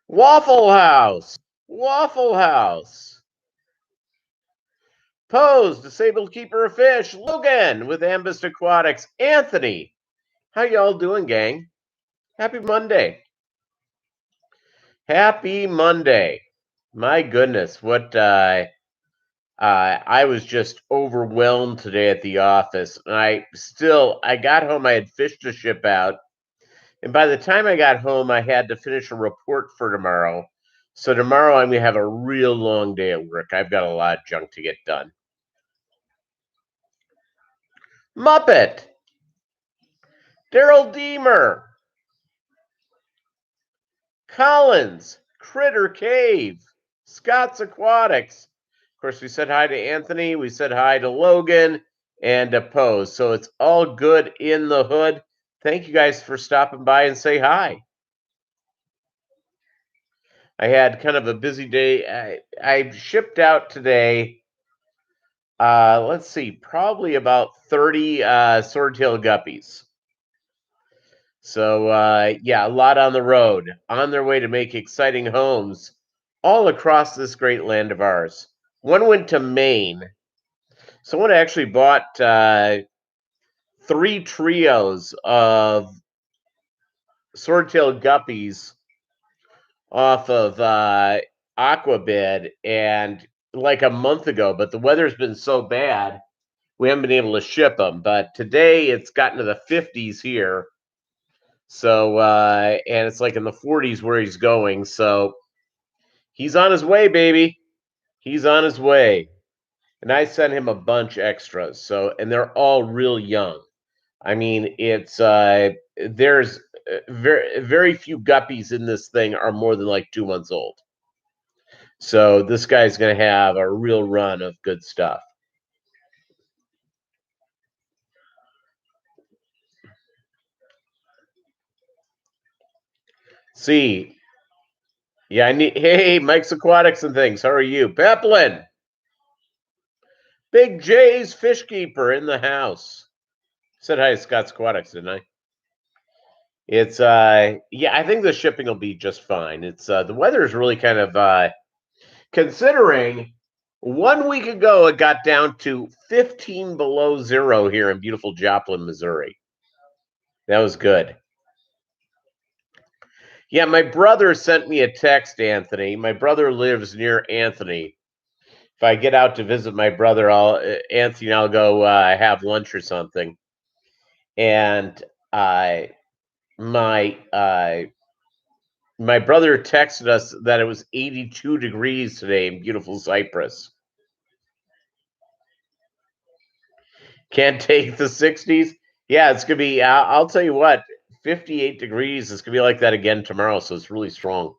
Waffle House. Waffle House. Pose, disabled keeper of fish. Logan with Ambus Aquatics. Anthony. How y'all doing, gang? Happy Monday. Happy Monday. My goodness, what I was just overwhelmed today at the office. And I got home, I had fish to ship out. And by the time I got home, I had to finish a report for tomorrow. So tomorrow I'm going to have a real long day at work. I've got a lot of junk to get done. Muppet. Daryl Deemer. Collins. Critter Cave. Scott's Aquatics. Of course, we said hi to Anthony. We said hi to Logan and to Pose. So it's all good in the hood. Thank you guys for stopping by and say hi. I had kind of a busy day. I shipped out today, let's see, probably about 30 swordtail guppies. So, yeah, a lot on the road, on their way to make exciting homes all across this great land of ours. One went to Maine. Someone actually bought 3 trios of swordtail guppies off of Aquabid and like a month ago, but the weather's been so bad we haven't been able to ship them. But today it's gotten to the 50s here. So and it's like in the 40s where he's going. So he's on his way, baby. He's on his way. And I sent him a bunch extras. So and they're all real young. I mean, it's there's very few guppies in this thing are more than like 2 months old. So this guy's going to have a real run of good stuff. See, yeah, I need. Hey, Mike's Aquatics and things. How are you, Peplin? Big J's fish keeper in the house. Said hi to Scott's Aquatics, didn't I? It's yeah, I think the shipping will be just fine. It's the weather is really kind of considering 1 week ago it got down to 15 below zero here in beautiful Joplin, Missouri. That was good. Yeah, my brother sent me a text, Anthony. My brother lives near Anthony. If I get out to visit my brother, Anthony, I'll go have lunch or something. And my my brother texted us that it was 82 degrees today in beautiful Cyprus. Can't take the 60s. Yeah, it's gonna be. I'll tell you what, 58 degrees. It's gonna be like that again tomorrow. So it's really strong.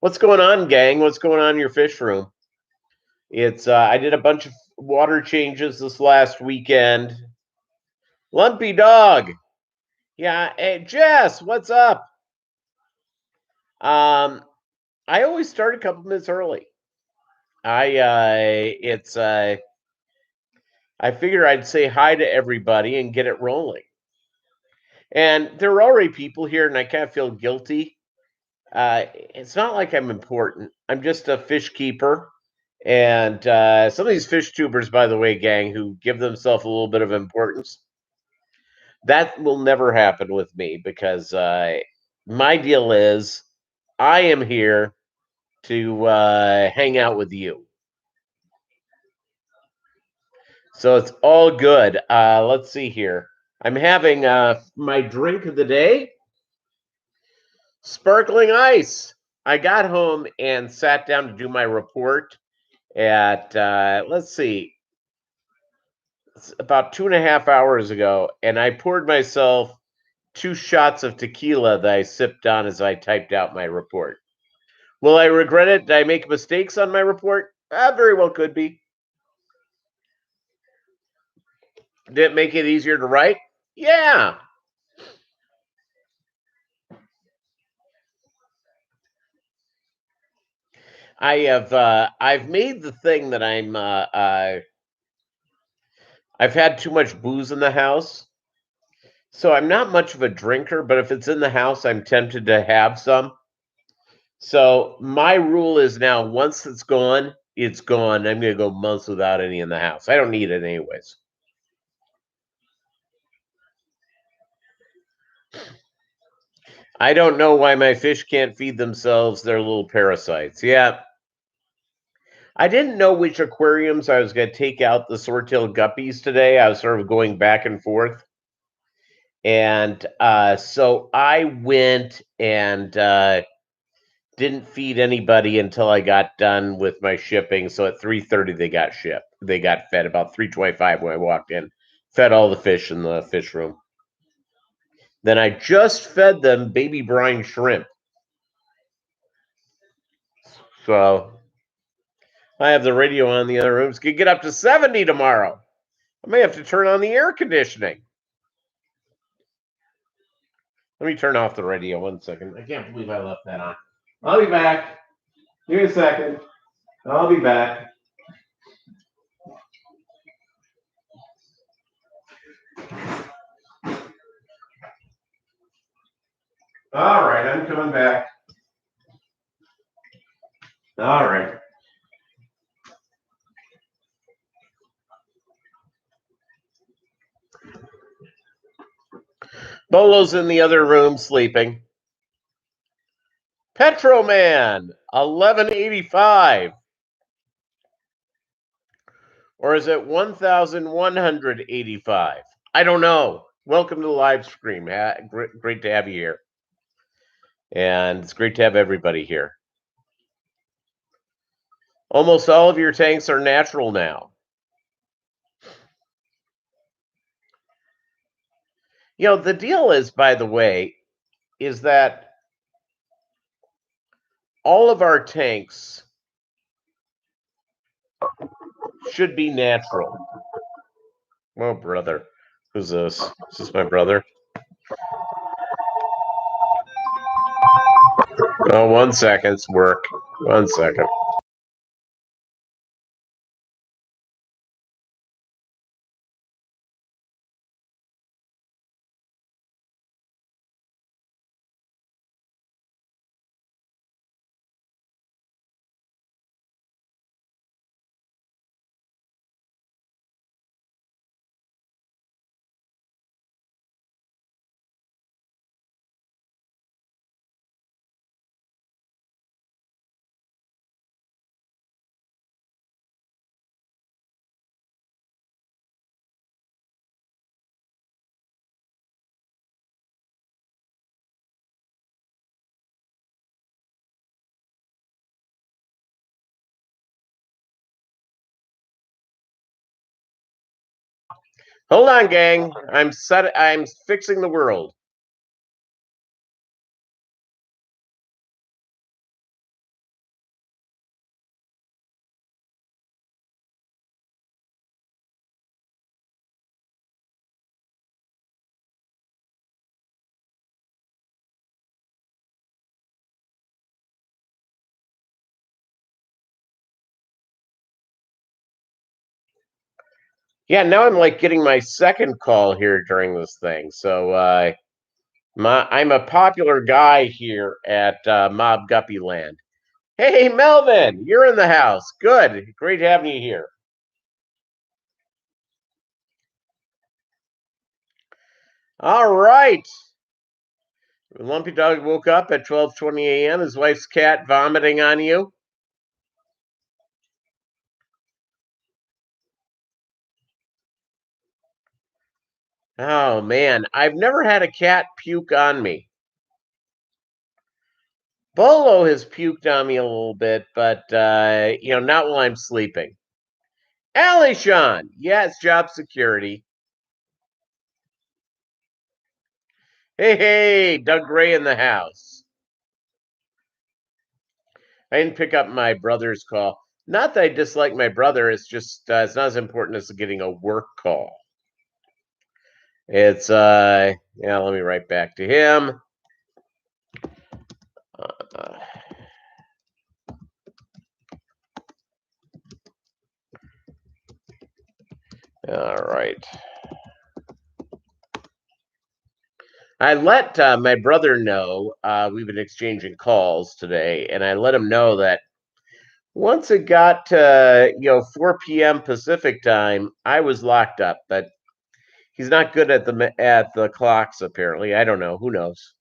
What's going on, gang? What's going on in your fish room? It's I did a bunch of water changes this last weekend. Lumpy dog. Yeah, hey Jess, what's up? I always start a couple minutes early. It's I figure I'd say hi to everybody and get it rolling. And there are already people here, and I kind of feel guilty. It's not like I'm important. I'm just a fish keeper. And some of these fish tubers, by the way, gang, who give themselves a little bit of importance, that will never happen with me because my deal is I am here to hang out with you. So it's all good. Let's see here. I'm having my drink of the day, sparkling ice. I got home and sat down to do my report at, let's see, about 2.5 hours ago, and I poured myself 2 shots of tequila that I sipped on as I typed out my report. Will I regret it? Did I make mistakes on my report? Very well could be. Did it make it easier to write? Yeah. I've made the thing that I've had too much booze in the house. So I'm not much of a drinker, but if it's in the house, I'm tempted to have some. So my rule is now once it's gone, it's gone. I'm going to go months without any in the house. I don't need it anyways. I don't know why my fish can't feed themselves. They're little parasites. Yeah. I didn't know which aquariums I was going to take out the sword-tailed guppies today. I was sort of going back and forth. And so I went and didn't feed anybody until I got done with my shipping. So at 3:30 they got shipped. They got fed about 3:25 when I walked in. Fed all the fish in the fish room. Then I just fed them baby brine shrimp. So I have the radio on in the other rooms. Could get up to 70 tomorrow. I may have to turn on the air conditioning. Let me turn off the radio 1 second. I can't believe I left that on. I'll be back. Give me a second. I'll be back. All right, I'm coming back. All right. Bolo's in the other room sleeping. Petroman, 1185. Or is it 1185? I don't know. Welcome to the live stream. Great to have you here. And it's great to have everybody here. Almost all of your tanks are natural now. You know, the deal is, by the way, is that all of our tanks should be natural. Oh, brother. Who's this? Is this my brother? Oh, 1 second. It's work. 1 second. Hold on, gang. I'm fixing the world. Yeah, now I'm like getting my second call here during this thing. So I'm a popular guy here at Mobb Guppy Land. Hey, Melvin, you're in the house. Good. Great having you here. All right. Lumpy Dog woke up at 12:20 a.m. His wife's cat vomiting on you. Oh man, I've never had a cat puke on me. Bolo has puked on me a little bit, but not while I'm sleeping. Alishon, yeah, it's job security. Hey, Doug Gray in the house. I didn't pick up my brother's call. Not that I dislike my brother. It's just it's not as important as getting a work call. It's let me write back to him. All right. I let my brother know we've been exchanging calls today, and I let him know that once it got to 4 p.m. Pacific time, I was locked up. But he's not good at the clocks apparently. I don't know. Who knows?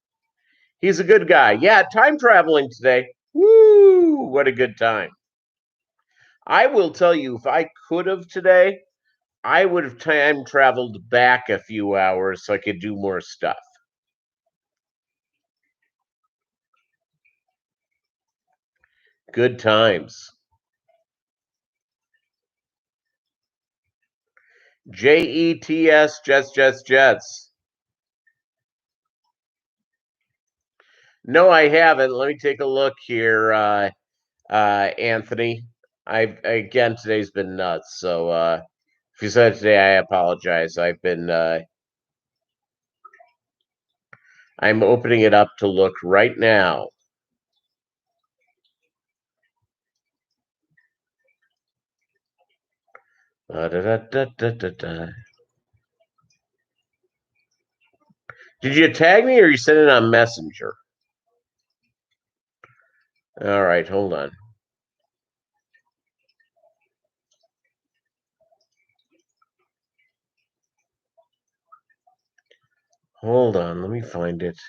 He's a good guy. Yeah, time traveling today. Woo! What a good time. I will tell you, if I could have today, I would have time traveled back a few hours so I could do more stuff. Good times. JETS, Jets. No, I haven't. Let me take a look here, Anthony. Again, today's been nuts. So if you said today, I apologize. I'm opening it up to look right now. Did you tag me or you sent it on Messenger? All right, hold on. Hold on, let me find it.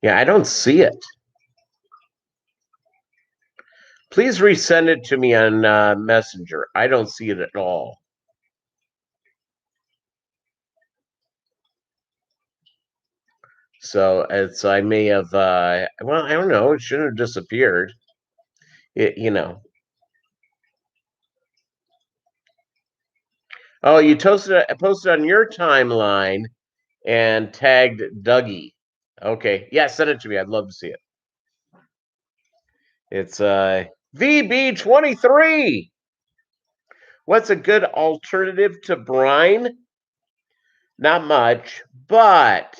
Yeah, I don't see it. Please resend it to me on Messenger. I don't see it at all. So I may have well, I don't know, it shouldn't have disappeared. Oh, you posted on your timeline and tagged Dougie. Okay. Yeah, send it to me. I'd love to see it. It's VB23. What's a good alternative to brine? Not much, but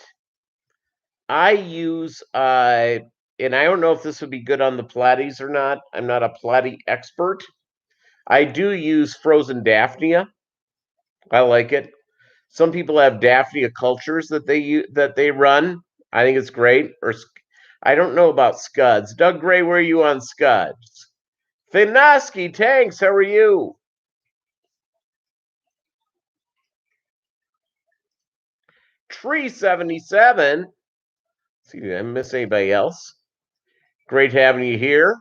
I use and I don't know if this would be good on the platies or not. I'm not a platy expert. I do use frozen Daphnia. I like it. Some people have Daphnia cultures that they run. I think it's great. Or I don't know about scuds. Doug Gray, where are you on scuds? Finaski Tanks, how are you? Tree 77. See, did I miss anybody else? Great having you here.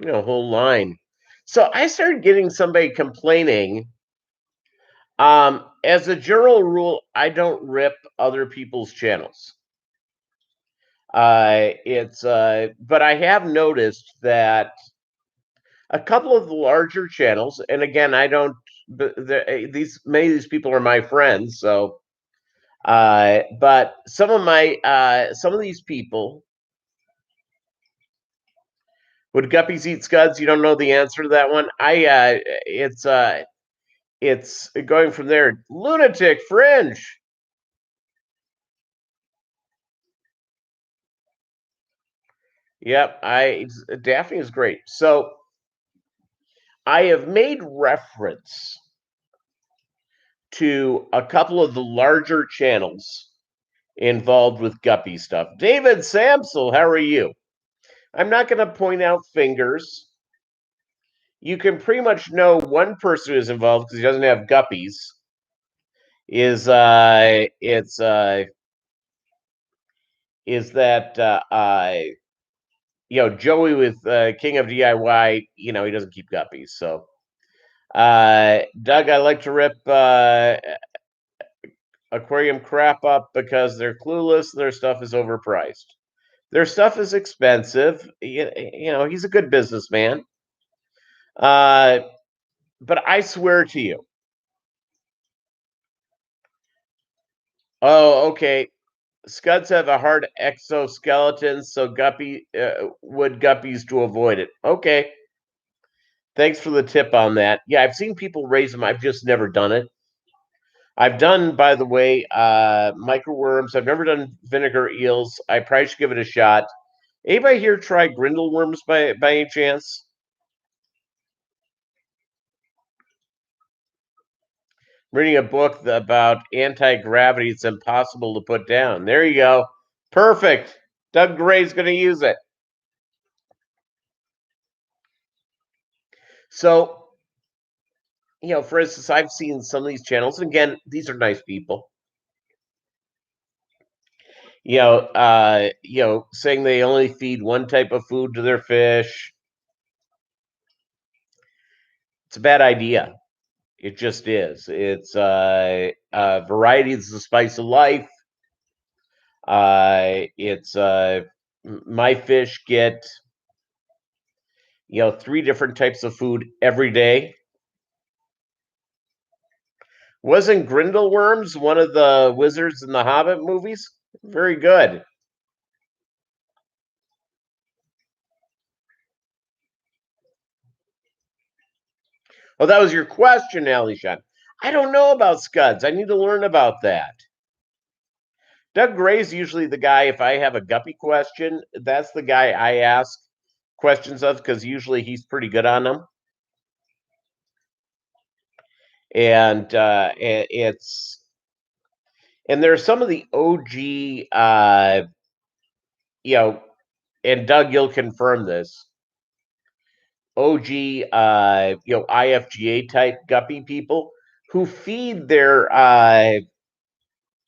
Whole line. So I started getting somebody complaining. As a general rule, I don't rip other people's channels. But I have noticed that a couple of the larger channels, and again, I don't. These many of these people are my friends, so. But some of these people would guppies eat scuds? You don't know the answer to that one. It's going from there. Lunatic Fringe. Yep, Daphne is great. So I have made reference to a couple of the larger channels involved with Guppy stuff. David Samsel, how are you? I'm not going to point out fingers. You can pretty much know one person who's involved because he doesn't have Guppies. Is that Joey with King of DIY? He doesn't keep Guppies. So Doug, I like to rip aquarium crap up because they're clueless. Their stuff is overpriced. Their stuff is expensive. He's a good businessman. But I swear to you. Oh, okay. Scuds have a hard exoskeleton, so would guppies to avoid it. Okay. Thanks for the tip on that. Yeah, I've seen people raise them. I've just never done it. I've done, by the way, microworms. I've never done vinegar eels. I probably should give it a shot. Anybody here try grindle worms by any chance? reading a book about anti-gravity. It's impossible to put down. There you go. Perfect. Doug Gray's going to use it. So, for instance, I've seen some of these channels, and again, these are nice people. Saying they only feed one type of food to their fish. It's a bad idea. It just is. It's variety is the spice of life. It's my fish get 3 different types of food every day. Wasn't Grindelworms one of the wizards in the Hobbit movies? Very good. Oh, that was your question, Alishan. I don't know about scuds. I need to learn about that. Doug Gray's usually the guy, if I have a guppy question, that's the guy I ask questions of because usually he's pretty good on them. And there's some of the OG, and Doug, you'll confirm this. OG, IFGA type guppy people who feed their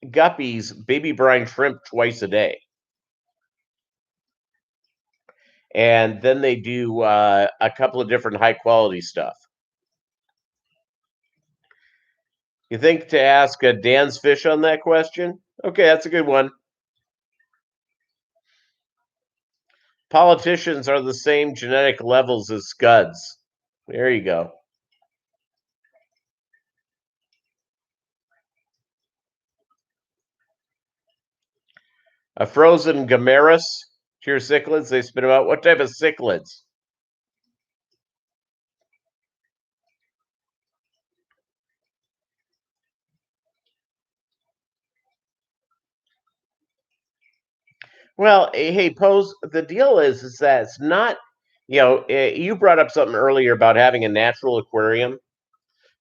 guppies baby brine shrimp twice a day. And then they do a couple of different high quality stuff. You think to ask Dan's Fish on that question? Okay, that's a good one. Politicians are the same genetic levels as scuds. There you go. A frozen Gamaris to your cichlids. They spit them out. What type of cichlids? Well, hey, Pose, the deal is that it's not, you brought up something earlier about having a natural aquarium.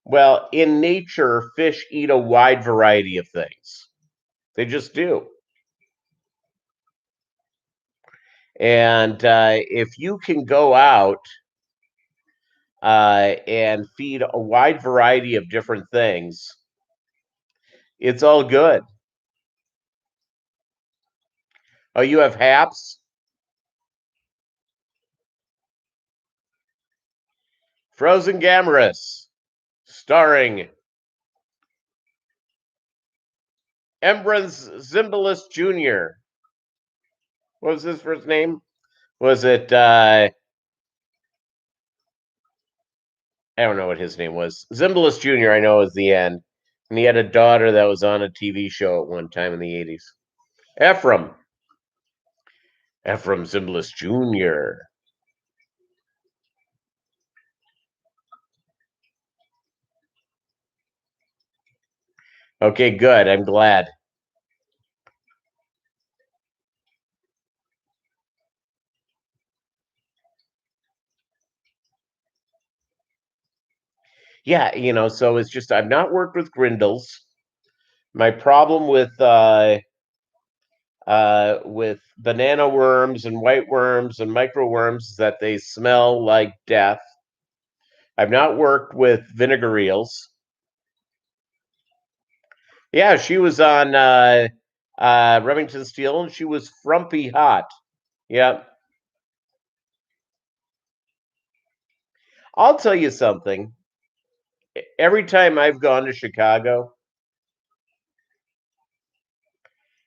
Well, in nature, fish eat a wide variety of things. They just do. And if you can go out and feed a wide variety of different things, it's all good. Oh, you have haps? Frozen Gamaris, starring Embrance Zimbalist Jr. What was his first name? Was it I don't know what his name was. Zimbalist Jr. I know was the end. And he had a daughter that was on a TV show at one time in the 80s. Ephraim. Ephraim Zimbalist Jr. Okay, good. I'm glad. Yeah, so it's just I've not worked with grindles. My problem with banana worms and white worms and micro worms is that they smell like death. I've not worked with vinegar eels. Yeah, she was on Remington Steel, and she was frumpy hot. Yep. I'll tell you something. Every time I've gone to Chicago,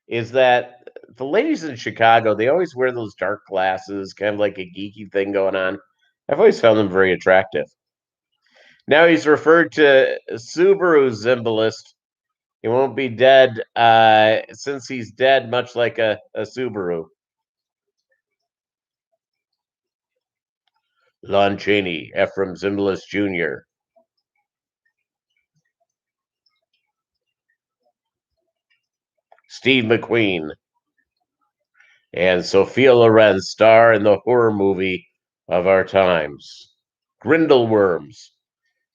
is that the ladies in Chicago, they always wear those dark glasses, kind of like a geeky thing going on. I've always found them very attractive. Now he's referred to Subaru Zimbalist. He won't be dead since he's dead, much like a Subaru. Lon Chaney, Ephraim Zimbalist Jr. Steve McQueen, and Sophia Loren star in the horror movie of our times, Grindelworms.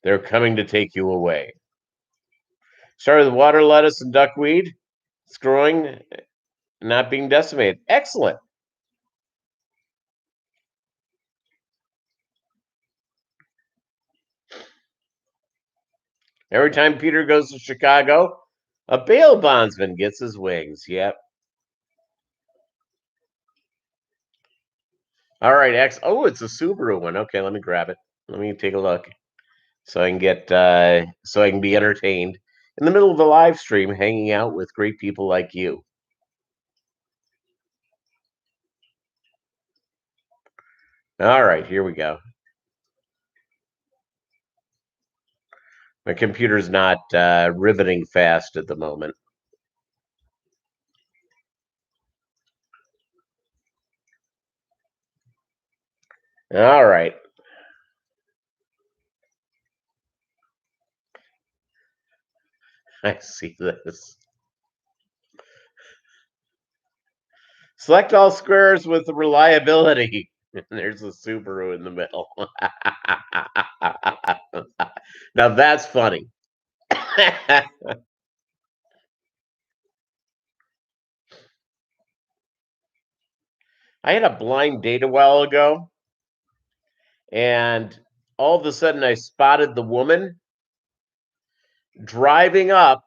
They're coming to take you away. Started with water lettuce and duckweed. It's growing, not being decimated. Excellent. Every time Peter goes to Chicago, a bail bondsman gets his wings. Yep. All right, X. Oh, it's a Subaru one. Okay, let me grab it. Let me take a look so I can get so I can be entertained in the middle of a live stream, hanging out with great people like you. All right, here we go. My computer's not riveting fast at the moment. All right. I see this. Select all squares with reliability. There's a Subaru in the middle. Now that's funny. I had a blind date a while ago, and all of a sudden I spotted the woman driving up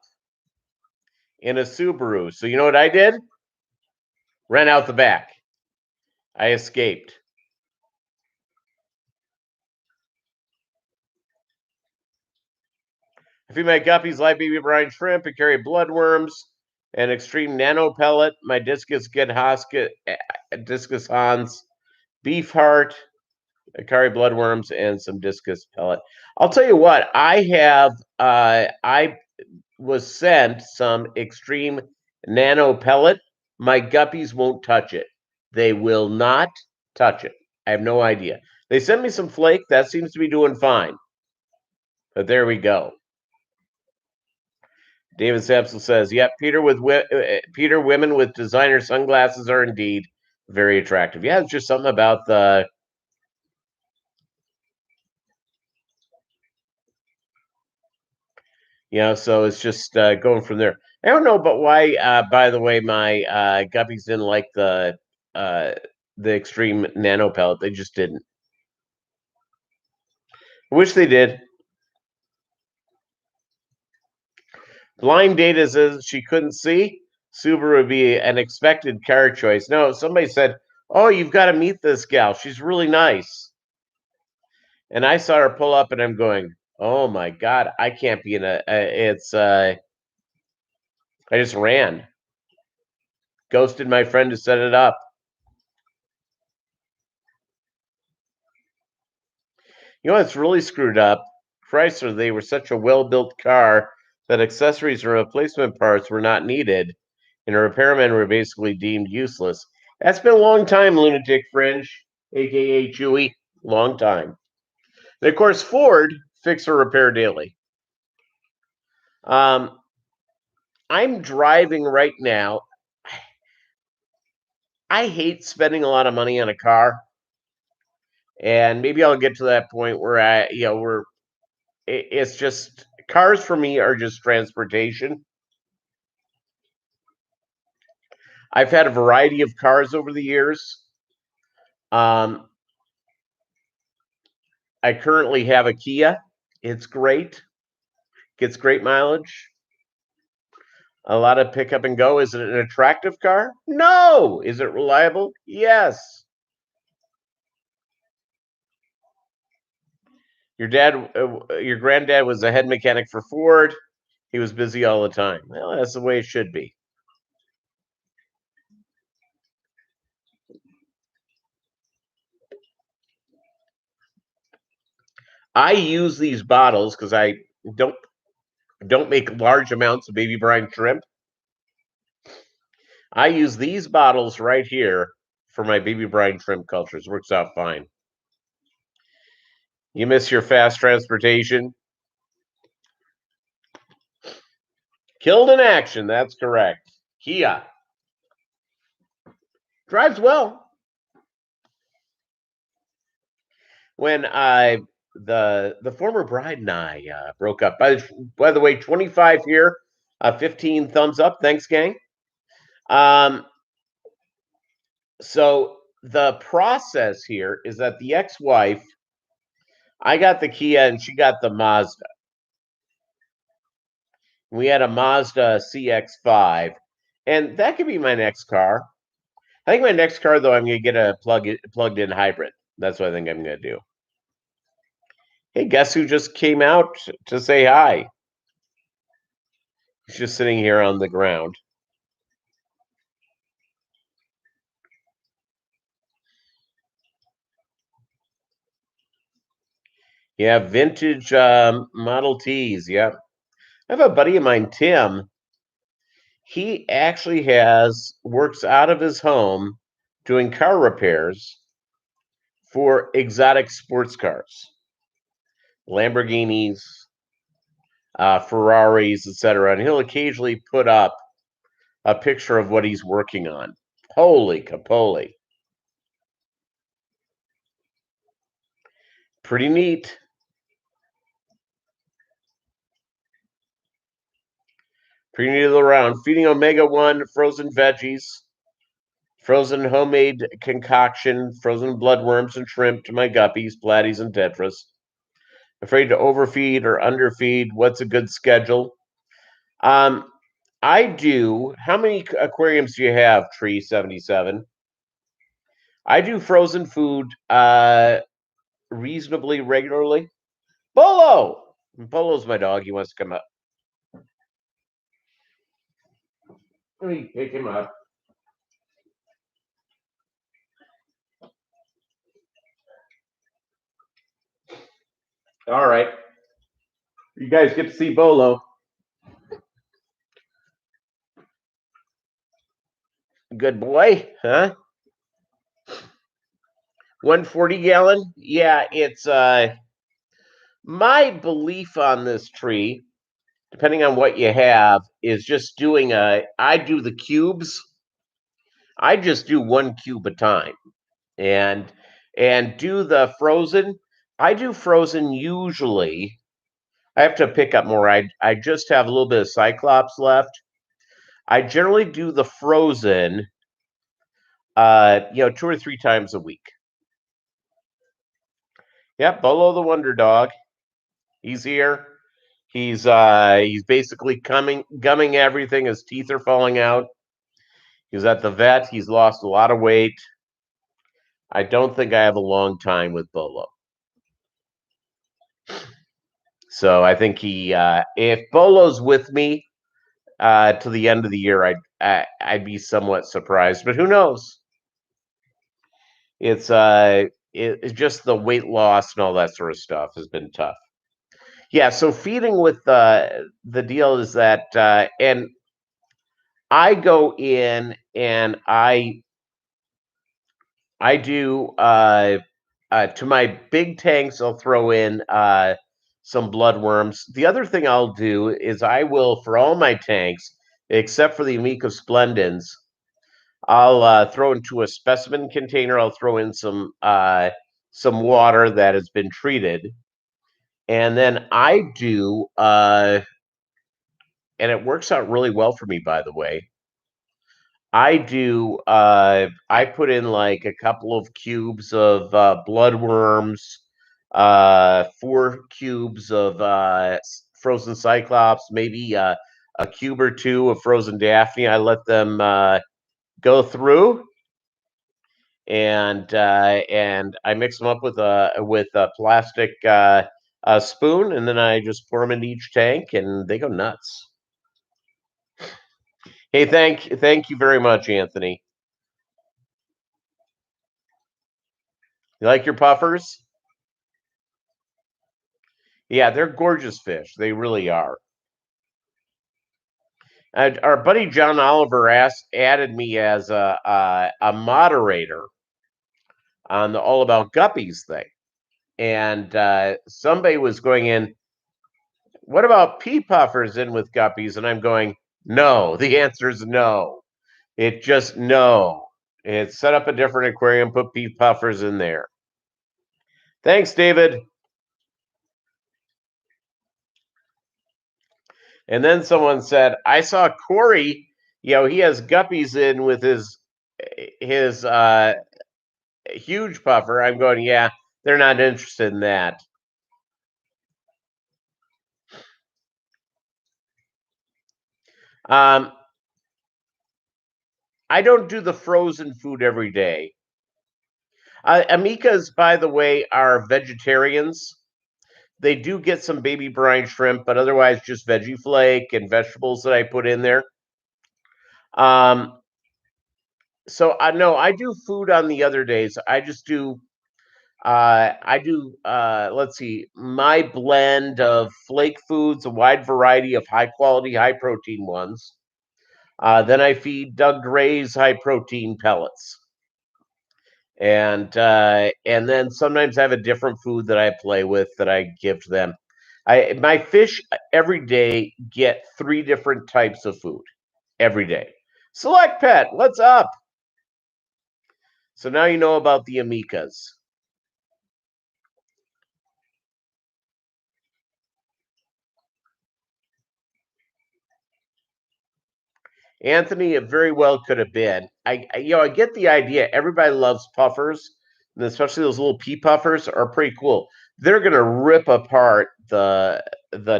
in a Subaru. So you know what I did? Ran out the back. I escaped. I feed my guppies live baby brine shrimp and carry bloodworms and extreme nano pellet. My discus discus Hans, beef heart, I carry bloodworms and some discus pellet. I'll tell you what, I was sent some extreme nano pellet. My guppies won't touch it. They will not touch it. I have no idea. They sent me some flake. That seems to be doing fine. But there we go. David Sampson says, "Yep, Peter, women with designer sunglasses are indeed very attractive." Yeah, it's just something about the. So it's just going from there. I don't know, but why? By the way, my guppies didn't like uh, the extreme nano pellet. They just didn't. I wish they did. Blind data says she couldn't see. Subaru would be an expected car choice. No, somebody said, "Oh, you've got to meet this gal. She's really nice." And I saw her pull up, and I'm going, "Oh my god, I can't be in a." It's. I just ran, ghosted my friend to set it up. You know what's really screwed up? Chrysler. They were such a well-built car that accessories and replacement parts were not needed, and repairmen were basically deemed useless. That's been a long time, Lunatic Fringe, aka Chewy. Long time. And of course, Ford fix or repair daily. Um, I'm driving right now. I hate spending a lot of money on a car, and maybe I'll get to that point where it's just cars for me are just transportation. I've had a variety of cars over the years. Um, I currently have a Kia. It's great. Gets great mileage. A lot of pickup and go. Is it an attractive car? No. Is it reliable? Yes. Your granddad was a head mechanic for Ford. He was busy all the time. Well, that's the way it should be. I use these bottles because I don't don't make large amounts of baby brine shrimp. I use these bottles right here for my baby brine shrimp cultures. Works out fine. You miss your fast transportation? Killed in action. That's correct. Kia drives well. When the former bride and I broke up. By the way, 25 here, 15 thumbs up. Thanks, gang. Um, so the process here is that the ex-wife, I got the Kia and she got the Mazda. We had a Mazda CX-5, and that could be my next car. I think my next car, though, I'm going to get a plugged-in hybrid. That's what I think I'm going to do. Hey, guess who just came out to say hi? He's just sitting here on the ground. Yeah, vintage Model Ts. Yeah. I have a buddy of mine, Tim. He actually works out of his home doing car repairs for exotic sports cars, Lamborghinis, Ferraris, etc. And he'll occasionally put up a picture of what he's working on. Holy capoly. Pretty neat. Pretty neat all around. Feeding omega-1 frozen veggies, frozen homemade concoction, frozen bloodworms and shrimp to my guppies, platties, and tetras. Afraid to overfeed or underfeed. What's a good schedule? I do. How many aquariums do you have, Tree 77? I do frozen food reasonably regularly. Bolo! Bolo's my dog. He wants to come up. Let me pick him up. All right. You guys get to see Bolo. Good boy, huh? 140 gallon? Yeah, it's my belief on this tree, depending on what you have, is just doing I do the cubes. I just do one cube a time. And do the frozen. I do frozen usually. I have to pick up more. I just have a little bit of Cyclops left. I generally do the frozen 2 or 3 times a week. Yep, Bolo the Wonder Dog. He's here. He's basically gumming everything. His teeth are falling out. He's at the vet. He's lost a lot of weight. I don't think I have a long time with Bolo. So I think if Bolo's with me to the end of the year, I'd be somewhat surprised, but who knows? It's just the weight loss and all that sort of stuff has been tough. Yeah, so feeding with the deal is that, and I go in and I do to my big tanks. I'll throw in some bloodworms. The other thing I'll do is I will, for all my tanks, except for the Amica Splendens, I'll throw into a specimen container. I'll throw in some water that has been treated, and then I do, and it works out really well for me, by the way. I do. I put in like a couple of cubes of bloodworms, 4 cubes of frozen Cyclops, maybe a cube or 2 of frozen Daphne. I let them go through, and I mix them up with a plastic spoon, and then I just pour them into each tank, and they go nuts. Hey, thank you very much, Anthony. You like your puffers? Yeah, they're gorgeous fish. They really are. Our buddy John Oliver added me as a moderator on the All About Guppies thing, and somebody was going in. What about pea puffers in with guppies? And I'm going, no. The answer is no. It just no. It's set up a different aquarium, put pea puffers in there. Thanks, David. And then someone said, I saw Corey, he has Guppies in with his huge puffer. I'm going, yeah, they're not interested in that. I don't do the frozen food every day. Amikas, by the way, are vegetarians. They do get some baby brine shrimp, but otherwise just veggie flake and vegetables that I put in there. So I know I do food on the other days. I just do let's see, my blend of flake foods, a wide variety of high quality, high protein ones. Then I feed Doug Gray's high protein pellets. And then sometimes I have a different food that I play with that I give to them. My fish every day get 3 different types of food every day. Select Pet, what's up? So now you know about the Amikas. Anthony, it very well could have been. I get the idea. Everybody loves puffers, and especially those little pea puffers are pretty cool. They're gonna rip apart the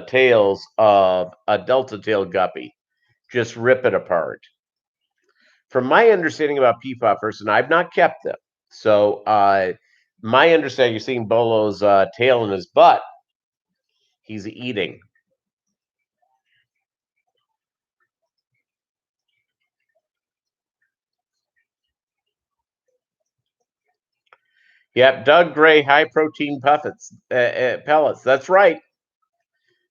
tails of a delta tail guppy. Just rip it apart. From my understanding about pea puffers, and I've not kept them, so my understanding, you're seeing Bolo's tail in his butt. He's eating. Yep, Doug Gray high protein pellets. That's right.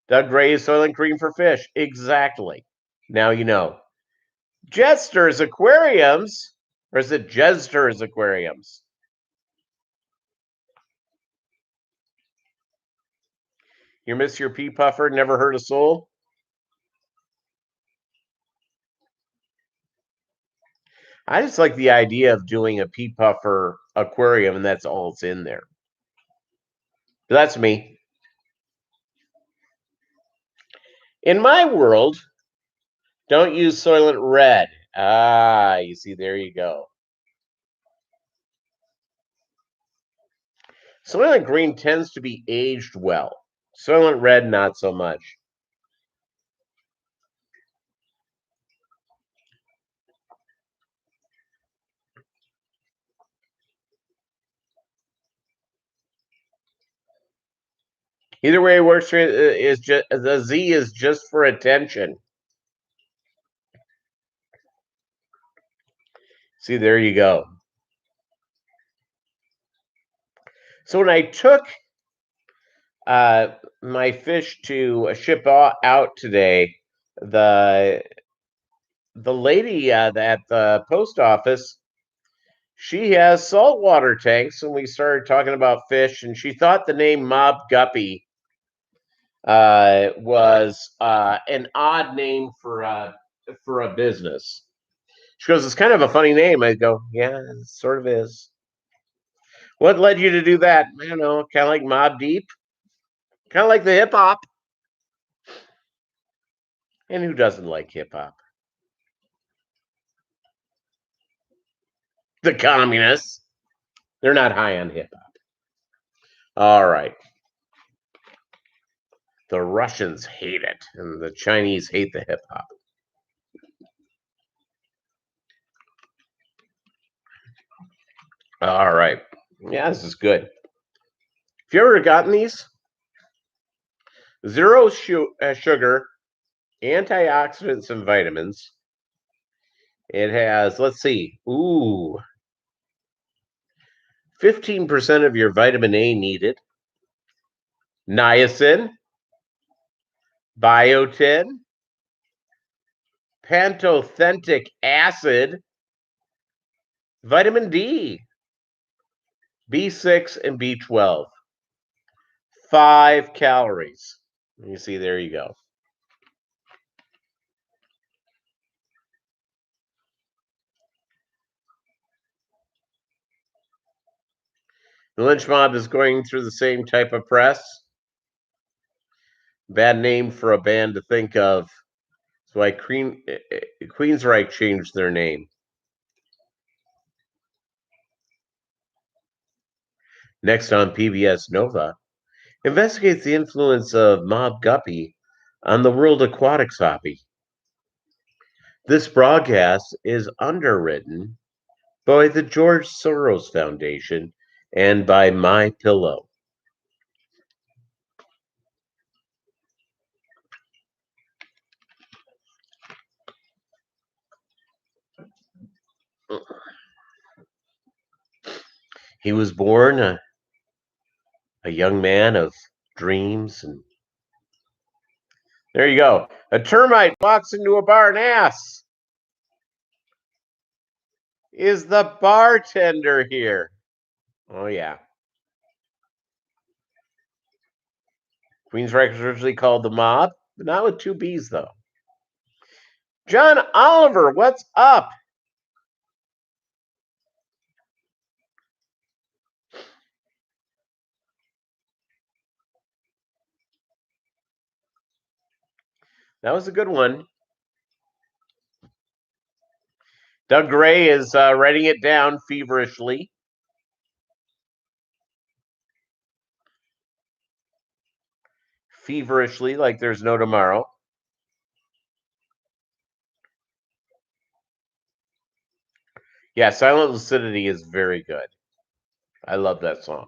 Doug Gray is Soylent Green for fish. Exactly. Now you know. Jester's Aquariums, or is it Jester's Aquariums? You miss your pea puffer, never hurt a soul? I just like the idea of doing a pea puffer aquarium and that's all it's in there. But that's me. In my world, don't use Soylent Red. Ah, you see, there you go. Soylent Green tends to be aged well. Soylent Red, not so much. Either way, it works for is just the Z is just for attention. See, there you go. So when I took my fish to ship out today, the the lady at the post office, she has saltwater tanks, and we started talking about fish, and she thought the name Mobb Guppy was an odd name for a business. She goes, "It's kind of a funny name." I go, "Yeah, it sort of is." What led you to do that? I don't know. Kind of like Mob Deep, kind of like the hip hop. And who doesn't like hip hop? The communists. They're not high on hip hop. All right. The Russians hate it, and the Chinese hate the hip hop. All right. Yeah, this is good. Have you ever gotten these? Zero sugar, antioxidants, and vitamins. It has, let's see, 15% of your vitamin A needed, niacin, biotin, pantothenic acid, vitamin D, B6, and B12. 5 calories. You see, there you go. The lynch mob is going through the same type of press. Bad name for a band to think of. That's why Queensryche changed their name. Next on PBS Nova, investigates the influence of Mobb Guppy on the World Aquatics hobby. This broadcast is underwritten by the George Soros Foundation and by My Pillow. He was born a young man of dreams, and there you go. A termite walks into a bar and asks, "Is the bartender here?" Oh yeah. Queensryche was originally called the Mob, but not with two B's though. John Oliver, what's up? That was a good one. Doug Gray is writing it down feverishly. Feverishly, like there's no tomorrow. Yeah, Silent Lucidity is very good. I love that song.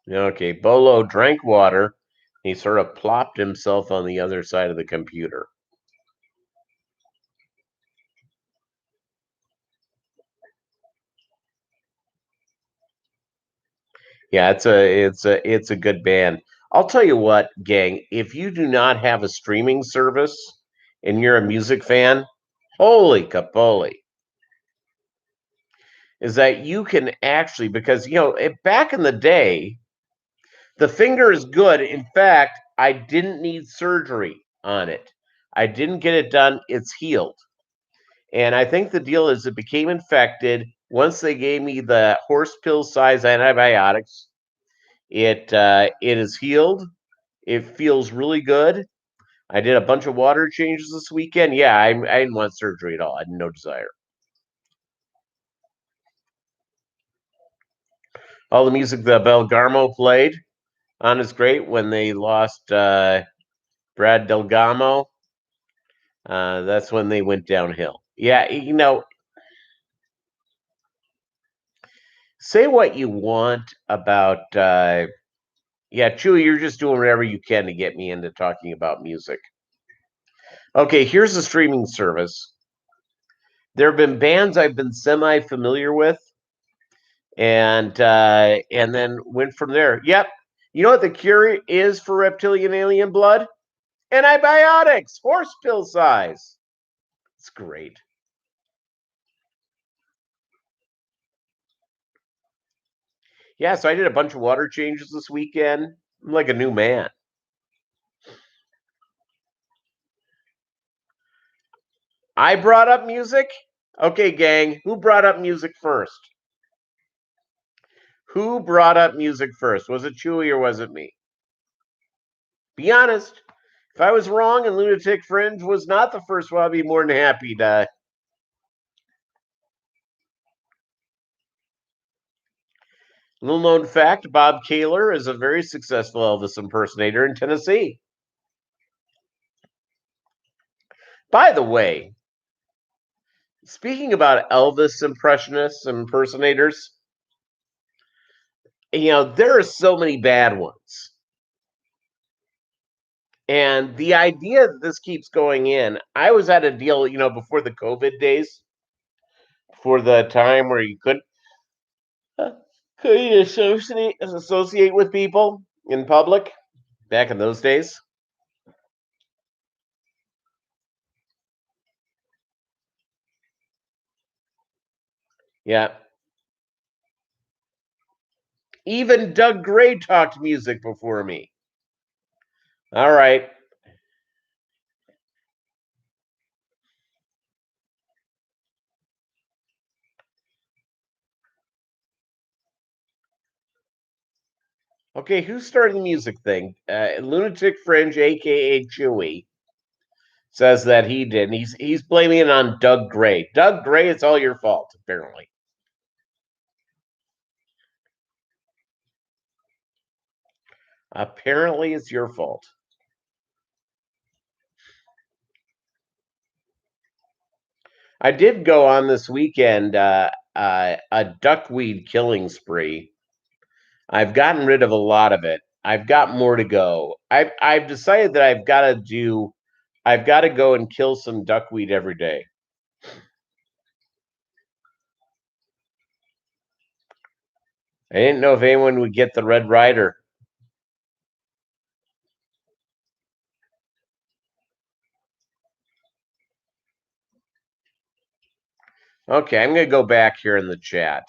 Okay, Bolo drank water. He sort of plopped himself on the other side of the computer. Yeah, it's a good band. I'll tell you what, gang, if you do not have a streaming service and you're a music fan, holy capoli. Is that you can actually, because back in the day, the finger is good. In fact, I didn't need surgery on it. I didn't get it done. It's healed. And I think the deal is it became infected. Once they gave me the horse pill size antibiotics, it is healed. It feels really good. I did a bunch of water changes this weekend. Yeah, I didn't want surgery at all. I had no desire. All the music that Belgarmo played on is great. When they lost Brad Delgamo, that's when they went downhill. Yeah, say what you want about yeah, Chewy, you're just doing whatever you can to get me into talking about music. Okay, here's a streaming service. There have been bands I've been semi-familiar with, and then went from there. Yep. You know what the cure is for reptilian alien blood? Antibiotics, horse pill size. It's great. Yeah, so I did a bunch of water changes this weekend. I'm like a new man. I brought up music. Okay, gang, who brought up music first? Who brought up music first? Was it Chewy or was it me? Be honest. If I was wrong and Lunatic Fringe was not the first one, I'd be more than happy to. Little known fact, Bob Kaler is a very successful Elvis impersonator in Tennessee. By the way, speaking about Elvis impressionists and impersonators, there are so many bad ones. And the idea that this keeps going in, I was at a deal, before the COVID days, for the time where you couldn't associate with people in public back in those days. Yeah. Even Doug Gray talked music before me. All right. Okay, who started the music thing? Lunatic Fringe, aka Chewy, says that he did. And he's blaming it on Doug Gray. Doug Gray, it's all your fault, apparently. Apparently, it's your fault. I did go on this weekend a duckweed killing spree. I've gotten rid of a lot of it. I've got more to go. I've decided that I've got to go and kill some duckweed every day. I didn't know if anyone would get the Red Rider. Okay, I'm going to go back here in the chat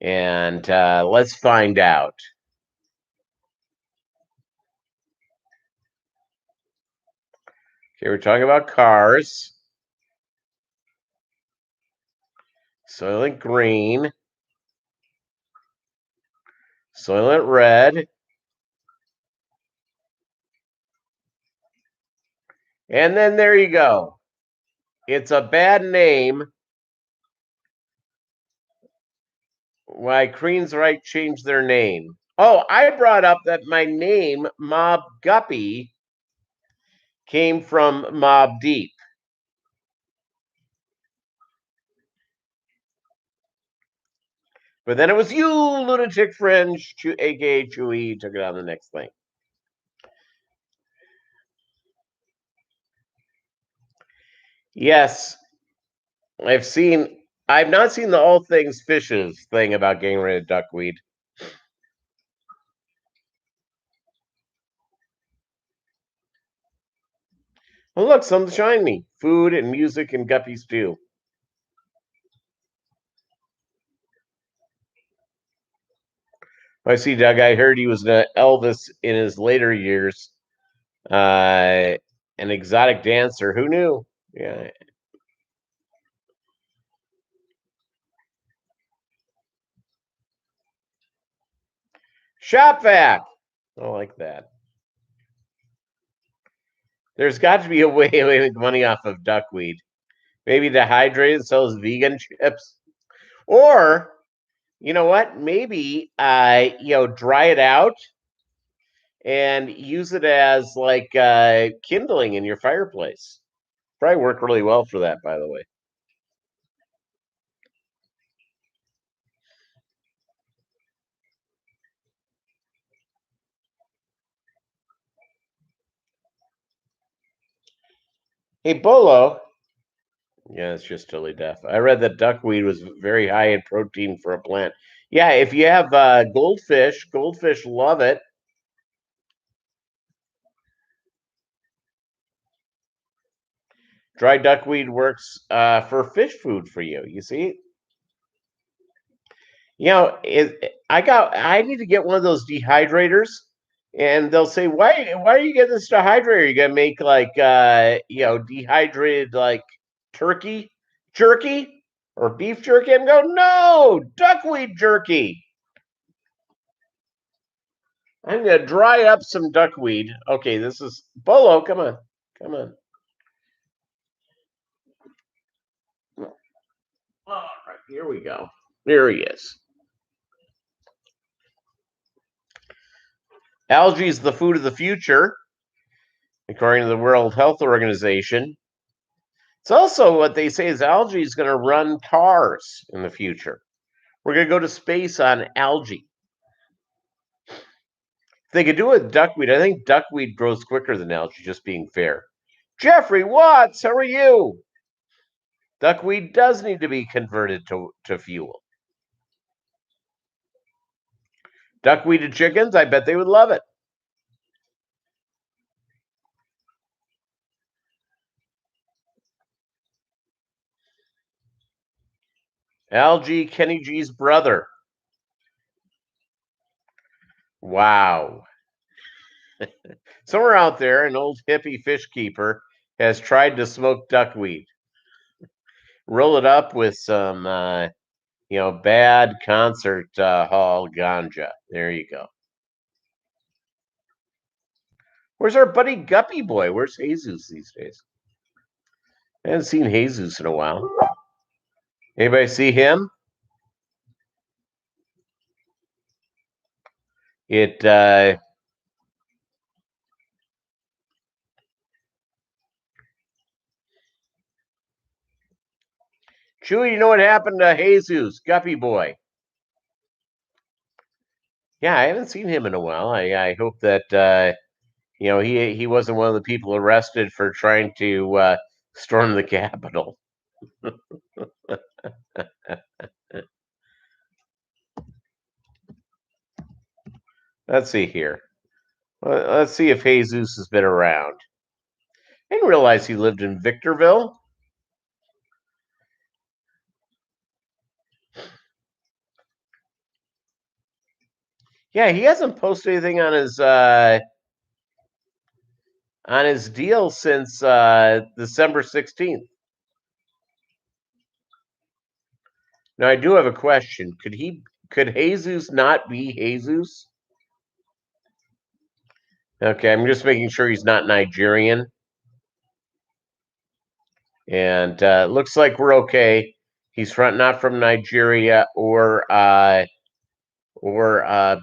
and let's find out. Okay, we're talking about cars. Soylent Green. Soylent Red. And then there you go. It's a bad name. Why Queen's Right changed their name. Oh, I brought up that my name, Mobb Guppy, came from Mobb Deep. But then it was you, Lunatic Fringe, aka Chewy, took it on the next thing. Yes, I've not seen the All Things Fishes thing about getting rid of duckweed. Oh, look, something shine me. Food and music and Guppies too. I see, Doug. I heard he was an Elvis in his later years. An exotic dancer. Who knew? Yeah. Shop vac. I like that. There's got to be a way to make money off of duckweed. Maybe dehydrate it, sells vegan chips. Or, you know what? Maybe dry it out and use it as like kindling in your fireplace. Probably work really well for that, by the way. Hey, Bolo. Yeah, it's just totally deaf. I read that duckweed was very high in protein for a plant. Yeah, if you have goldfish love it. Dry duckweed works for fish food for you. You see, I need to get one of those dehydrators, and they'll say, why are you getting this dehydrator? You gonna make like dehydrated like turkey jerky or beef jerky? And go, no, duckweed jerky. I'm gonna dry up some duckweed. Okay, this is Bolo. Come on, come on. All right, here we go. There he is. Algae is the food of the future, according to the World Health Organization. It's also what they say is algae is going to run cars in the future. We're going to go to space on algae. If they could do it with duckweed, I think duckweed grows quicker than algae, just being fair. Jeffrey Watts, how are you? Duckweed does need to be converted to fuel. Duckweed chickens, I bet they would love it. Algae, Kenny G's brother. Wow. Somewhere out there, an old hippie fish keeper has tried to smoke duckweed. Roll it up with some, bad concert hall ganja. There you go. Where's our buddy Guppy boy? Where's Jesus these days? I haven't seen Jesus in a while. Anybody see him? It Chewy, you know what happened to Jesus, Guppy boy? Yeah, I haven't seen him in a while. I hope that he wasn't one of the people arrested for trying to storm the Capitol. Let's see here. Let's see if Jesus has been around. I didn't realize he lived in Victorville. Yeah, he hasn't posted anything on his deal since December 16th. Now I do have a question. Could Jesus not be Jesus? Okay, I'm just making sure he's not Nigerian. And looks like we're okay. He's not from Nigeria or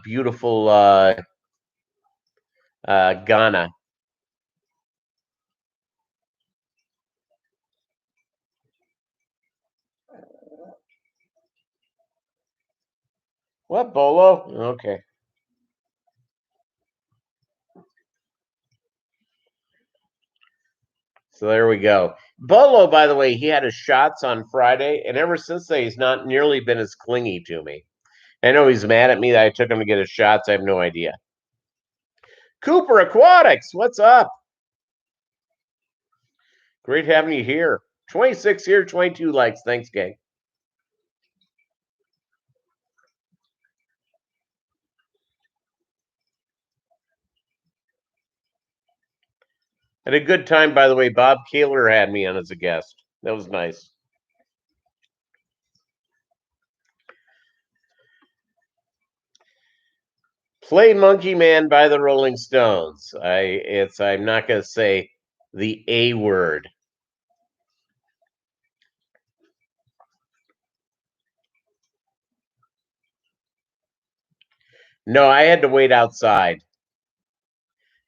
beautiful Ghana. What, Bolo? Okay. So there we go. Bolo, by the way, he had his shots on Friday, and ever since then, he's not nearly been as clingy to me. I know he's mad at me that I took him to get his shots. I have no idea. Cooper Aquatics, what's up? Great having you here. 26 here, 22 likes. Thanks, gang. Had a good time, by the way. Bob Kaler had me on as a guest. That was nice. Play Monkey Man by the Rolling Stones. I'm not gonna say the A word. No, I had to wait outside.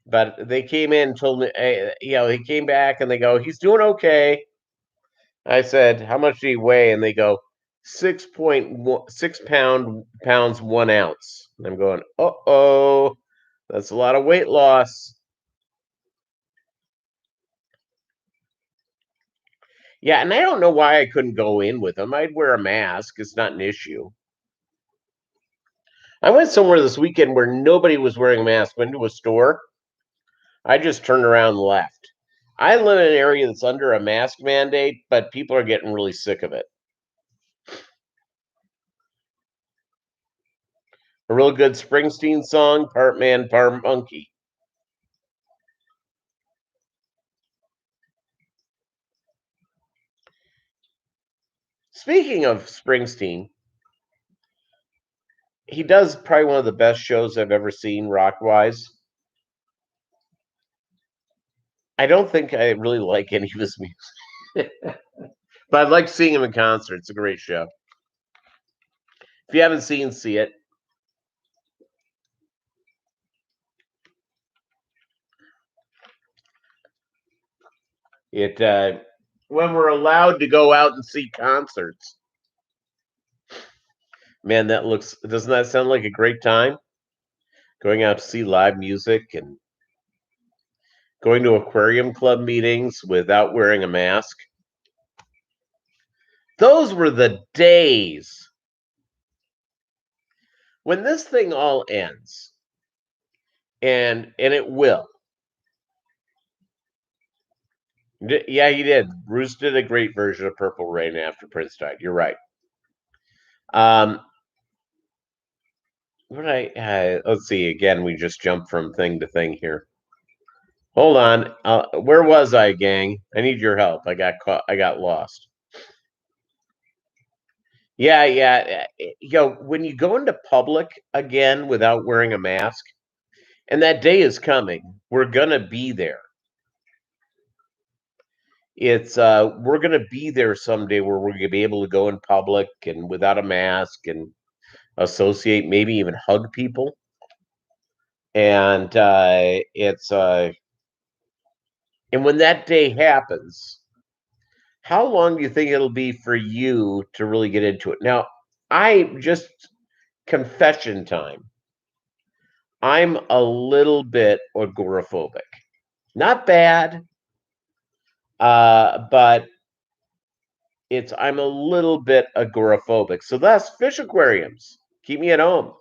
But they came in and told me, he came back and they go, he's doing okay. I said, how much do he weigh? And they go, 6.6 pounds 1 ounce. And I'm going, oh, that's a lot of weight loss. Yeah, and I don't know why I couldn't go in with him. I'd wear a mask. It's not an issue. I went somewhere this weekend where nobody was wearing a mask. Went to a store. I just turned around and left. I live in an area that's under a mask mandate, but people are getting really sick of it. A real good Springsteen song, part man, part monkey. Speaking of Springsteen, he does probably one of the best shows I've ever seen rock wise. I don't think I really like any of his music, but I'd like seeing him in concert. It's a great show. If you haven't seen, see it. When we're allowed to go out and see concerts. Man, doesn't that sound like a great time? Going out to see live music and going to aquarium club meetings without wearing a mask. Those were the days. When this thing all ends, and it will. Yeah, he did. Bruce did a great version of Purple Rain after Prince died. You're right. Let's see. Again, we just jumped from thing to thing here. Hold on. Where was I, gang? I need your help. I got caught. I got lost. Yeah. When you go into public again without wearing a mask, and that day is coming We're gonna be there. We're gonna be there someday where we're gonna be able to go in public and without a mask and associate, maybe even hug people. And and when that day happens, how long do you think it'll be for you to really get into it? Now, I just confession time. I'm a little bit agoraphobic. Not bad, but I'm a little bit agoraphobic. So thus fish aquariums. Keep me at home.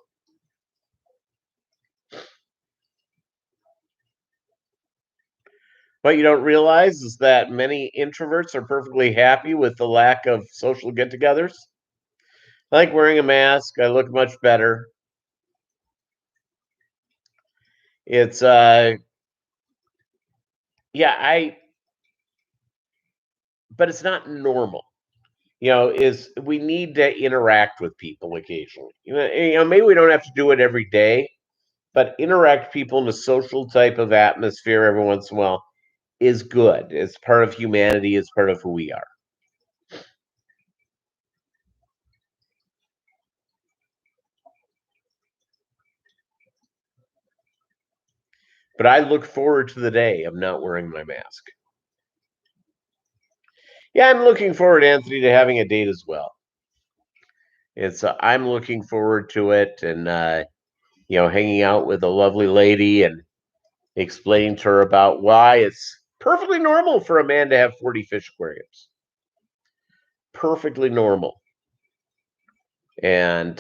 What you don't realize is that many introverts are perfectly happy with the lack of social get-togethers. I like wearing a mask. I look much better. It's yeah, but it's not normal. Is we need to interact with people occasionally. Maybe we don't have to do it every day, but interact people in a social type of atmosphere every once in a while is good. It's part of humanity. It's part of who we are. But I look forward to the day of not wearing my mask. Yeah, I'm looking forward, Anthony, to having a date as well. I'm looking forward to it, and hanging out with a lovely lady and explaining to her about why it's perfectly normal for a man to have 40 fish aquariums. Perfectly normal. And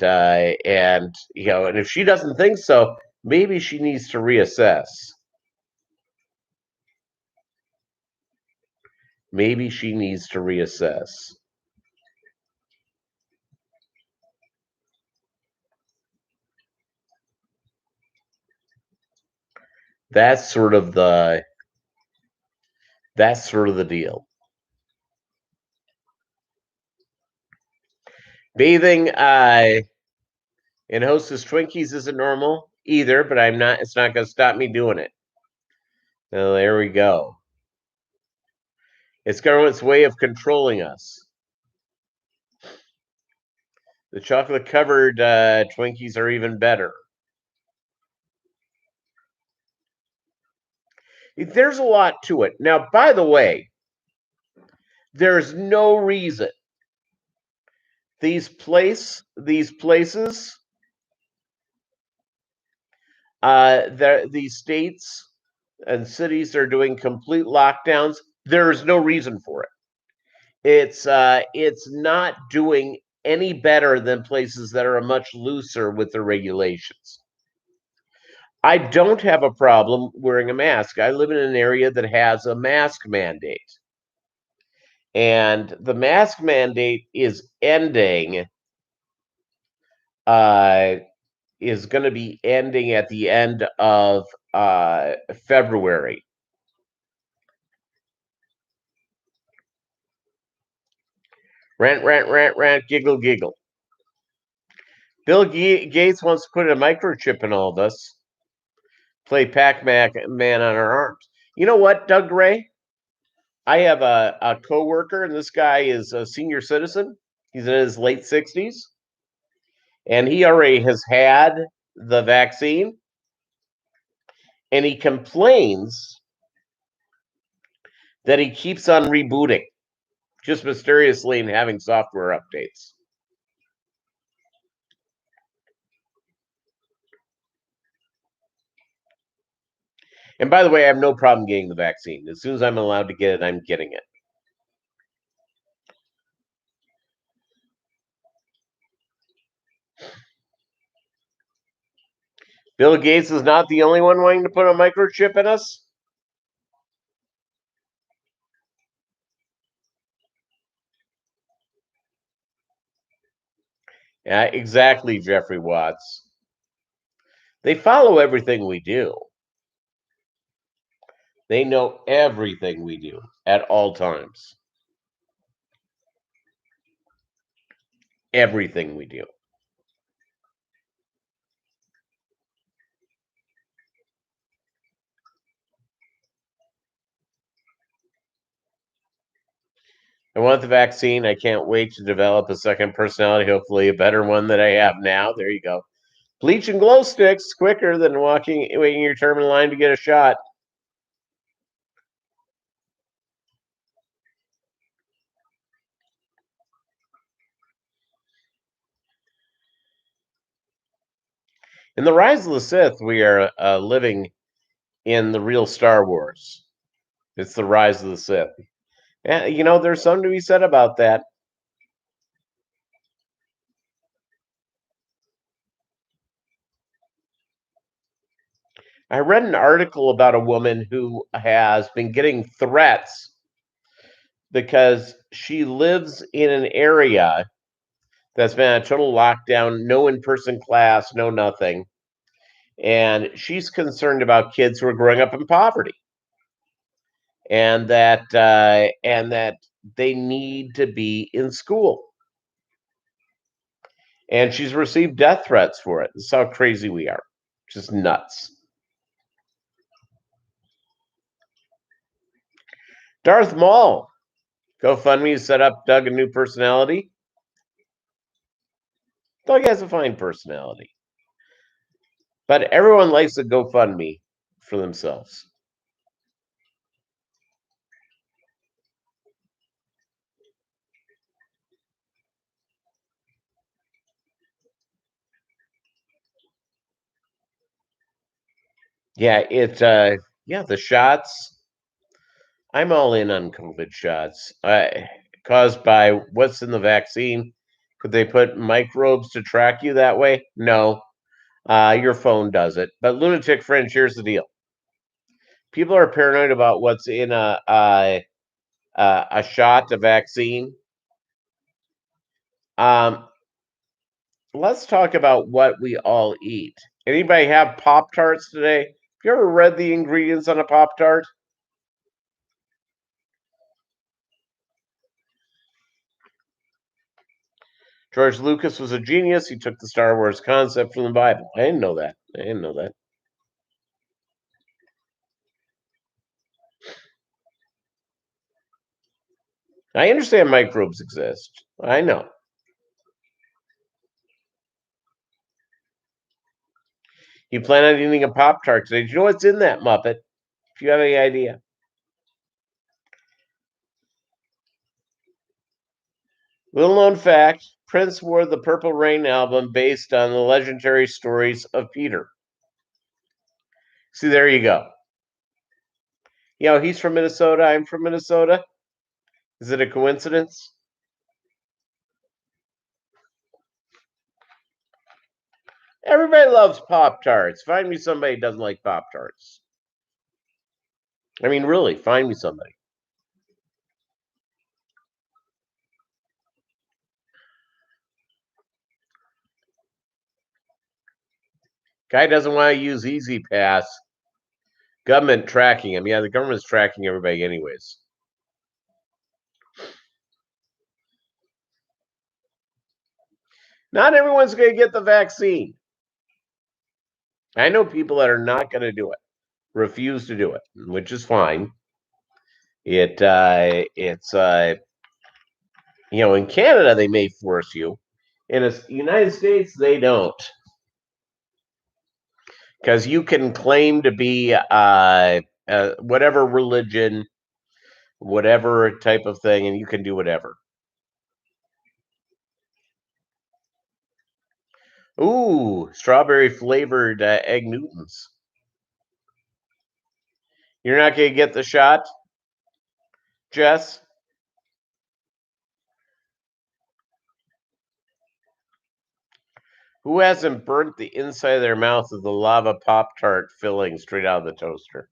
if she doesn't think so, maybe she needs to reassess. Maybe she needs to reassess. That's sort of the that's sort of the deal. Bathing in Hostess Twinkies isn't normal either, but it's not going to stop me doing it. So there we go. It's government's way of controlling us. The chocolate covered Twinkies are even better. There's a lot to it. Now, by the way, there's no reason these places, these states and cities are doing complete lockdowns. There is no reason for it. It's not doing any better than places that are much looser with their regulations. I don't have a problem wearing a mask. I live in an area that has a mask mandate. And the mask mandate is ending, uh, is going to be ending at the end of February. Rant, giggle, giggle. Bill Gates wants to put a microchip in all of us. Play Pac-Man on our arms. You know what, Doug Ray? I have a coworker, and this guy is a senior citizen. He's in his late 60s, and he already has had the vaccine, and he complains that he keeps on rebooting, just mysteriously and having software updates. And by the way, I have no problem getting the vaccine. As soon as I'm allowed to get it, I'm getting it. Bill Gates is not the only one wanting to put a microchip in us. Yeah, exactly, Jeffrey Watts. They follow everything we do. They know everything we do at all times. Everything we do. I want the vaccine. I can't wait to develop a second personality, hopefully a better one than I have now. There you go. Bleach and glow sticks quicker than waiting your term in line to get a shot. In the Rise of the Sith, we are living in the real Star Wars. It's the Rise of the Sith. And, there's something to be said about that. I read an article about a woman who has been getting threats because she lives in an area that's been a total lockdown, no in-person class, no nothing. And she's concerned about kids who are growing up in poverty, and that they need to be in school. And she's received death threats for it. This is how crazy we are. Just nuts. Darth Maul. GoFundMe set up Doug a new personality. Doug has a fine personality. But everyone likes to GoFundMe for themselves. Yeah, the shots. I'm all in on COVID shots. Caused by what's in the vaccine. Could they put microbes to track you that way? No. Your phone does it. But Lunatic Fringe, here's the deal. People are paranoid about what's in a shot, a vaccine. Let's talk about what we all eat. Anybody have Pop-Tarts today? Have you ever read the ingredients on a Pop-Tart? George Lucas was a genius. He took the Star Wars concept from the Bible. I didn't know that. I understand microbes exist. I know. You plan on eating a Pop Tart today? Do you know what's in that Muppet? If you have any idea. Little known fact, Prince wore the Purple Rain album based on the legendary stories of Peter. See, there you go. He's from Minnesota. I'm from Minnesota. Is it a coincidence? Everybody loves Pop Tarts. Find me somebody who doesn't like Pop Tarts. I mean, really, find me somebody. Guy doesn't want to use Easy Pass. Government tracking him. Yeah, the government's tracking everybody anyways. Not everyone's going to get the vaccine. I know people that are not going to do it, refuse to do it, which is fine. It's in Canada they may force you. In the United States they don't, because you can claim to be whatever religion, whatever type of thing, and you can do whatever. Ooh, strawberry flavored egg Newtons. You're not going to get the shot, Jess? Who hasn't burnt the inside of their mouth with the lava Pop Tart filling straight out of the toaster?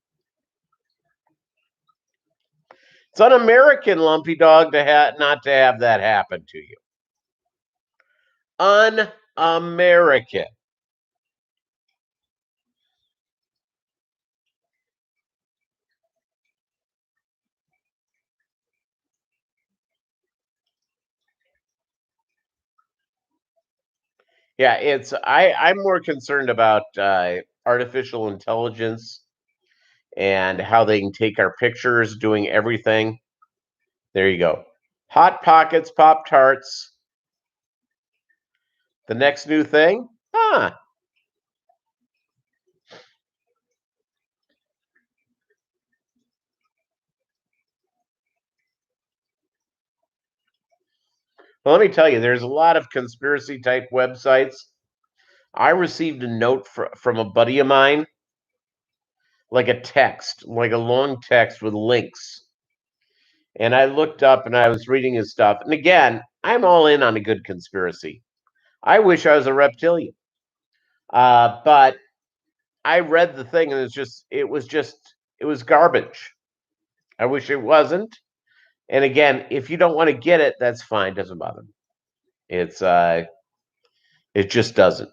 It's un-American, Lumpy Dog, not to have that happen to you. Un-American. Yeah, I'm more concerned about artificial intelligence and how they can take our pictures, doing everything. There you go. Hot Pockets, Pop Tarts. The next new thing? Huh. Well, let me tell you, there's a lot of conspiracy type websites. I received a note from a buddy of mine, like a text, like a long text with links. And I looked up and I was reading his stuff. And again, I'm all in on a good conspiracy. I wish I was a reptilian. But I read the thing and it was garbage. I wish it wasn't. And again, if you don't want to get it, that's fine. Doesn't bother me. It just doesn't.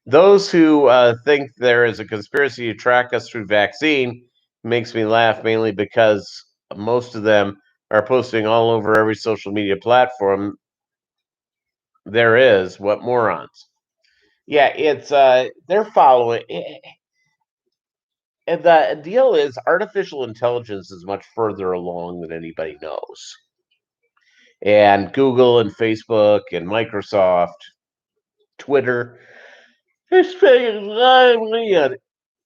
Those who think there is a conspiracy to track us through vaccine makes me laugh, mainly because most of them are posting all over every social media platform there is. What morons? Yeah, it's they're following. And the deal is, artificial intelligence is much further along than anybody knows. And Google and Facebook and Microsoft, Twitter, they're spending a lot of money on it.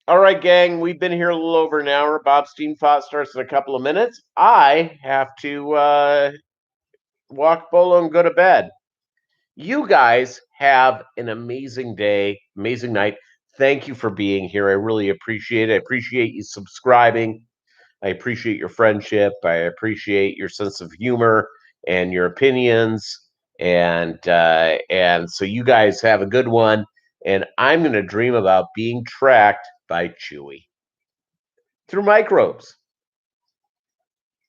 All right, gang, we've been here a little over an hour. Bob's Team Thought starts in a couple of minutes. I have to walk Bolo and go to bed. You guys have an amazing day, amazing night. Thank you for being here. I really appreciate it. I appreciate you subscribing. I appreciate your friendship. I appreciate your sense of humor and your opinions. And so you guys have a good one. And I'm going to dream about being tracked by Chewy through microbes.